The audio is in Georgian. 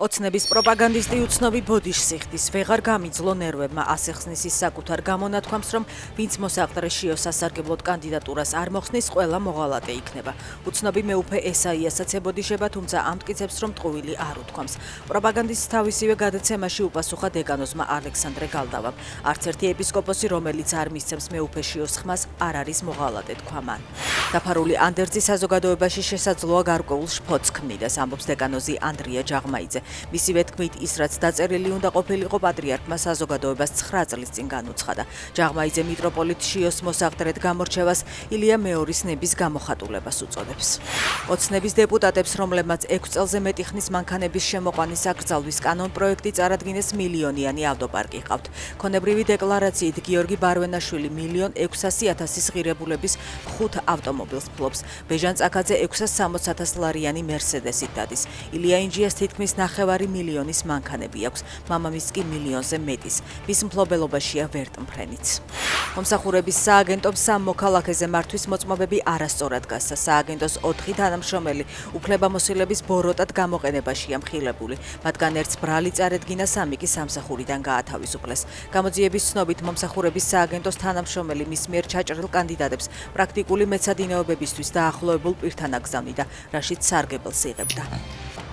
ოცნების პროპაგანდისტი უცნობი ბოდიშსიხდის ვეღარ გამიძლო ნერვებმა ასეხსნის ის საკუთარ გამონათქვამს, რომ ვინც მოსაყდრე შიოს სასარგებლოდ კანდიდატურას არ მოხსნის, ყველა მოღალატე იქნება. უცნობი მეუფე ესაიასაც ებოდიშება, თუმცა ამტკიცებს, რომ ტყუილი არ უთქვამს. პროპაგანდისტს თავისივე გადაცემაში უპასუხა დეკანოზმა ალექსანდრე გალდავამ. არც ერთი ეპისკოპოსი, რომელიც არ მისცემს მეუფე შიოს ხმას, არ არის მოღალატე, თქვა მან. დაფარული ანდერძი საზოგადოებაში შესაძლოა გარკვეულ შფოთს ქმნიდეს, ამბობს დეკანოზი ანდრია ჯაღმაიძე. მისივე თქმით, ის რაც დაწერილი უნდა ყოფილიყო, პატრიარქმა საზოგადოებას 9 წლის წინ განუცხადა. ჯაღმაიძე მიტროპოლიტ შიოს მოსაყდრედ გამორჩევას ილია მეორის ნების გამოხატულებას უწოდებს. ოცნების დეპუტატებს, რომლებმაც 6 წელზე მეტი ხნის მანქანების შემოყვანის აკრძალვის კანონპროექტი წარადგინეს, მილიონიანი ავტოპარკი ჰყავთ. ქონებრივი დეკლარაციით გიორგი ბარვენაშვილი 1.600.000 ღირებულების 5 ავტომობილს ფლობს. ბეჟან წაკაძე 660.000 ლარიანი მერსედესით დადის. ილია ინჯიას თითქმის 9 მილიონის მანქანები აქვს, მამამისს კი მილიონზე მეტის. ვის მფლობელობაშია ვერტმფრენიც. მომსახურების სააგენტომ სამ მოქალაქეზე მართვის მოწმობები არასწორად გასცა. სააგენტოს 4 თანამშრომელი უფლებამოსილების ბოროტად გამოყენებაშია მხილებული. მათგან ერთს ბრალი წარედგინა, 3 კი სამსახურიდან გაათავისუფლეს. გამოძიების ცნობით, მომსახურების სააგენტოს თანამშრომელი მის მიერ ჩაჭრილ კანდიდატებს პრაქტიკული მეცადინეობებისთვის დაახლოებულ პირთან აგზავნიდა, რაშიც სარგებელს იღებდა.